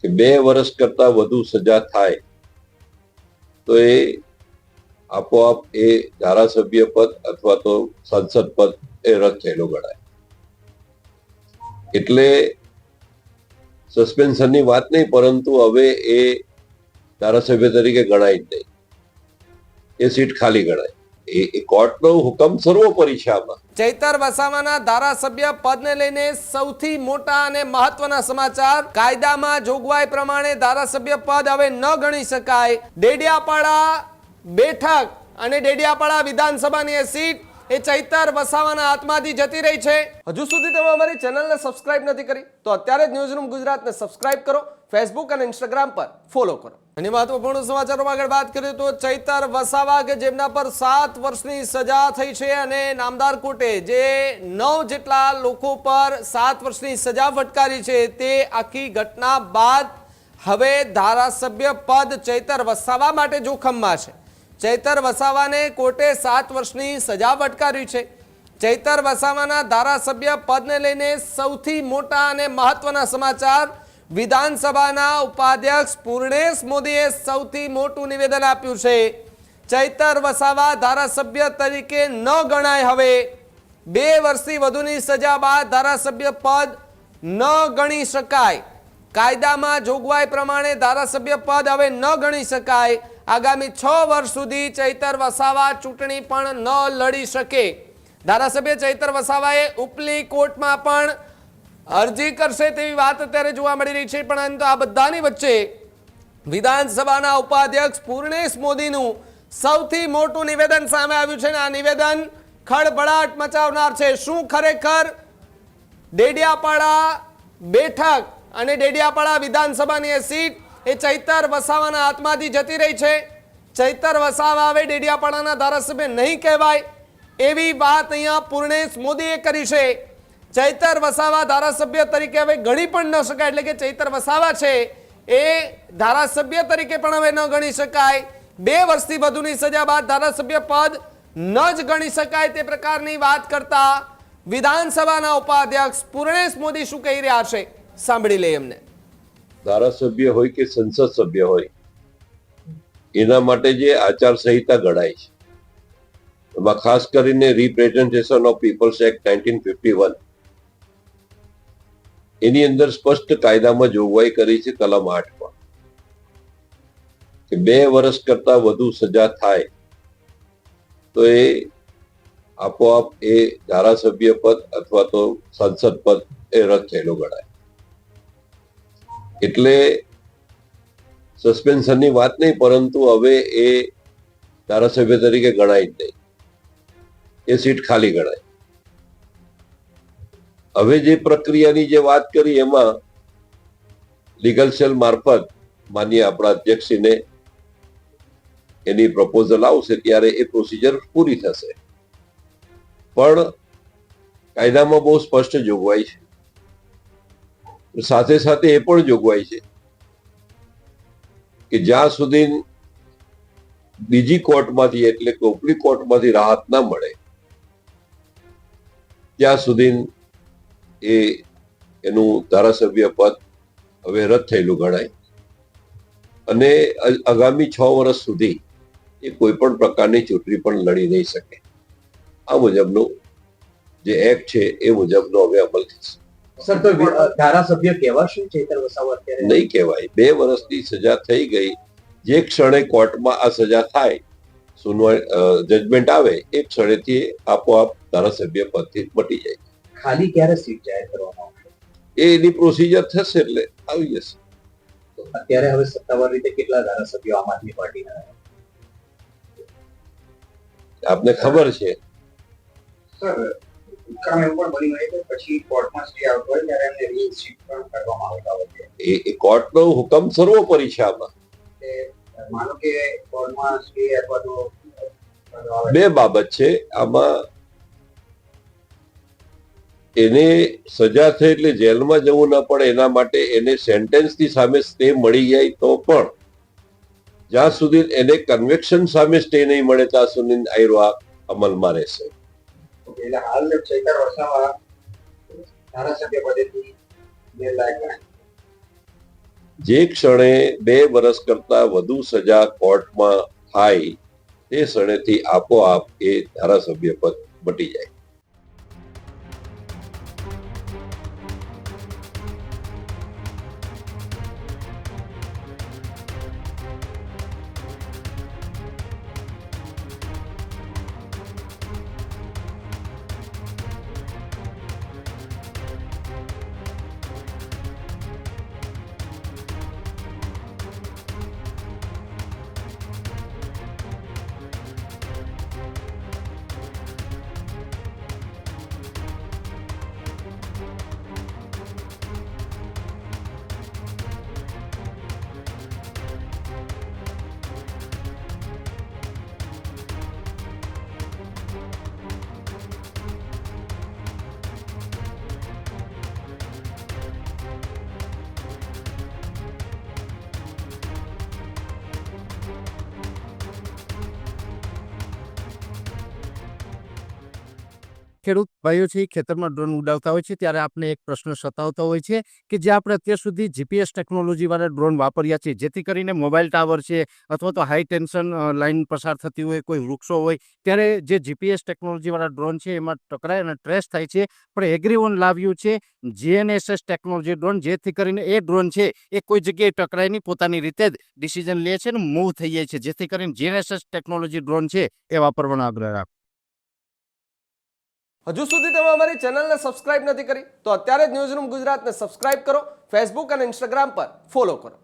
કે 2 વર્ષ કરતા વધુ સજા થાય તો એ આપોઆપ એ ધારાસભ્ય પદ અથવા તો સાંસદ પદ એ રદ થયેલો ગણાય. એટલે સસ્પેન્શનની વાત નહીં, પરંતુ હવે એ ધારાસભ્ય તરીકે ગણાય જ નહીં, એ સીટ ખાલી ગણાય. એ કોર્ટનો હુકમ સર્વોપરી છે આમાં. ચૈતર વસાવાના ધારાસભ્ય પદને લઈને સૌથી મોટા અને મહત્વના સમાચાર. કાયદામાં જોગવાઈ પ્રમાણે ધારાસભ્ય પદ હવે ન ગણી શકાય. ડેડિયાપાડા બેઠક અને ડેડિયાપાડા વિધાનસભાની એ સીટ એ ચૈતર વસાવાના હાથમાંથી જતી રહી છે. હજુ સુધી તમે અમારી ચેનલને સબસ્ક્રાઇબ નથી કરી તો અત્યારે જ ન્યૂઝરૂમ ગુજરાતને સબસ્ક્રાઇબ કરો. ફેસબુક અને ઇન્સ્ટાગ્રામ પર ફોલો કરો. અને મહત્વપૂર્ણ સમાચારોમાં આગળ વાત કરીએ તો ચૈતર વસાવા કે જેમના પર 7 વર્ષની સજા થઈ છે અને નામદાર કોર્ટે જે 9 જેટલા લોકો પર 7 વર્ષની સજા ફટકારી છે, તે આખી ઘટના બાદ હવે ધારાસભ્ય પદ ચૈતર વસાવા માટે જોખમમાં છે. ચૈતર વસાવાને કોર્ટે 7 વર્ષની સજા ફટકારી છે. ચૈતર વસાવાના ધારાસભ્ય પદને લઈને સૌથી મોટા અને મહત્વના સમાચાર. વિધાનસભાના ઉપાધ્યક્ષ પૂર્ણેશ મોદીએ સૌથી મોટું નિવેદન આપ્યું છે. ચૈતર વસાવા ધારાસભ્ય તરીકે ન ગણાય. હવે 2 વર્ષથી વધુની સજા બાદ ધારાસભ્ય પદ ન ગણી શકાય. કાયદામાં જોગવાઈ પ્રમાણે ધારાસભ્ય પદ હવે ન ગણી શકાય. આગામી 6 વર્ષ સુધી ચૈતર વસાવા ચૂંટણી પણ ન લડી શકે. ધારાસભ્ય ચૈતર વસાવાએ ઉપલી કોર્ટમાં પણ અરજી કરશે તેવી વાત અત્યારે જોવા મળી રહી છે. પરંતુ આ બધાની વચ્ચે વિધાનસભાના ઉપાધ્યક્ષ પૂર્ણેશ મોદીનું સૌથી મોટું નિવેદન સામે આવ્યું છે અને આ નિવેદન ખળભળાટ મચાવનાર છે. શું ખરેખર ડેડિયાપાડા બેઠક અને ડેડિયાપાડા વિધાનસભાની એ સીટ એ ચૈતર વસાવાના હાથમાંથી જતી રહી છે? ચૈતર વસાવા હવે ડેડિયાપાડાના ધારાસભ્ય નહીં કહેવાય એવી વાત અહીંયા પૂર્ણેશ મોદીએ કરી છે. ચૈતર વસાવા ધારાસભ્ય તરીકે હવે ગણી પણ ન શકાય. એટલે કે ચૈતર વસાવા છે એ ધારાસભ્ય તરીકે પણ હવે ન ગણી શકાય. 2 વર્ષથી વધુની સજા બાદ ધારાસભ્ય પદ ન જ ગણી શકાય તે પ્રકારની વાત કરતા વિધાનસભાના ઉપાધ્યક્ષ પૂર્ણેશ મોદી શું કહી રહ્યા છે, સાંભળી લઈએ એમને. ધારાસભ્ય હોય કે સંસદ સભ્ય હોય, એના માટે જે આચારસંહિતા ઘડાય છે, એમાં ખાસ કરીને રિપ્રેઝન્ટેશન ઓફ પીપલ્સ એક્ટ 1951, એની અંદર સ્પષ્ટ કાયદામાં જોગવાઈ કરી છે કલમ 8માં કે 2 વર્ષ કરતા વધુ સજા થાય તો એ આપોઆપ એ ધારાસભ્ય પદ અથવા તો સાંસદ પદ એ રદ થયેલો ગણાય. એટલે સસ્પેન્શનની વાત નહીં, પરંતુ હવે એ ધારાસભ્ય તરીકે ગણાય જ નહીં, એ સીટ ખાલી ગણાય. હવે જે પ્રક્રિયાની જે વાત કરી એમાં લીગલ સેલ મારફત માનીય આપણા અધ્યક્ષશ્રીને એની પ્રપોઝલ આવશે ત્યારે એ પ્રોસિજર પૂરી થશે. પણ કાયદામાં બહુ સ્પષ્ટ જોગવાઈ છે. સાથે સાથે એ પણ જોગવાઈ છે કે જ્યાં સુધી બીજી કોર્ટમાંથી એટલે કે ઉપલી કોર્ટમાંથી રાહત ના મળે ત્યાં સુધી એ એનું ધારાસભ્ય પદ હવે રદ થયેલું ગણાય અને આગામી 6 વર્ષ સુધી એ કોઈ પણ પ્રકારની ચૂંટણી પણ લડી નહીં શકે. આ મુજબનું જે એક્ટ છે એ મુજબનો હવે અમલ થશે. સર, તો ધારાસભ્ય કહેવાશે ચૈતર વસાવા અત્યારે? નહીં કહેવાય. 2 વર્ષની સજા થઈ ગઈ. જે ક્ષણે કોર્ટમાં આ સજા થાય, જજમેન્ટ આવે, એ ક્ષણેથી આપોઆપ ધારાસભ્ય પદથી મટી જાય. ખાલી ક્યારે સીટ જાહેર કરવામાં આવશે? એની પ્રોસિજર થશે એટલે આવી જશે. અત્યારે હવે સત્તાવાર રીતે કેટલા ધારાસભ્યો આમ આદમી પાર્ટીના? આપને ખબર છે. સર, કામ એવું પણ બની હોય કે પછી કોર્ટમાં સ્ટે આવતો હોય ત્યારે એમને રીઇન્સ્ટેટ પણ કરવામાં આવતા હોય છે. એ કોર્ટનો હુકમ સર્વોપરી છે આમાં. માનો કે કોર્ટમાં સ્ટે અથવા તો 2 બાબત છે આમાં. એને સજા થઈ એટલે જેલમાં જવું ન પડે એના માટે એને સેન્ટેન્સની સામે સ્ટે મળી જાય તો પણ જ્યાં સુધી એને કન્વિક્શન સામે સ્ટે નહીં મળે ત્યાં સુધી આયરો આ અમલમાં રહેશે. એટલે હાલ ચૈતર વસાવા ધારાસભ્ય પદેથી ગેરલાયક ગણાય. જે ક્ષણે 2 વર્ષ કરતા વધુ સજા કોર્ટમાં થાય તે ક્ષણેથી આપોઆપ એ ધારાસભ્ય પદ મટી જાય. ખેડૂત ભાઈઓ છે એ ખેતરમાં ડ્રોન ઉડાવતા હોય છે ત્યારે આપણે એક પ્રશ્ન સતાવતો હોય છે કે જે આપણે અત્યાર સુધી જીપીએસ ટેકનોલોજીવાળા ડ્રોન વાપર્યા છે, જેથી કરીને મોબાઈલ ટાવર છે અથવા તો હાઈ ટેન્શન લાઇન પસાર થતી હોય, કોઈ વૃક્ષો હોય, ત્યારે જે જીપીએસ ટેકનોલોજીવાળા ડ્રોન છે એમાં ટકરાય અને ટ્રેસ થાય છે. પણ એગ્રીઓન લાવ્યું છે જીએનએસએસ ટેકનોલોજી ડ્રોન, જેથી કરીને એ ડ્રોન છે એ કોઈ જગ્યાએ ટકરાય નહીં, પોતાની રીતે જ ડિસિઝન લે છે અને મૂવ થઈ જાય છે, જેથી કરીને જીએનએસએસ ટેકનોલોજી ડ્રોન છે એ વાપરવાનો આગ્રહ રાખો. હજુ સુધી તમે અમારી ચેનલને સબસ્ક્રાઇબ નથી કરી તો અત્યારે જ ન્યૂઝરૂમ ગુજરાતને સબસ્ક્રાઇબ કરો, ફેસબુક અને ઇન્સ્ટાગ્રામ પર ફોલો કરો.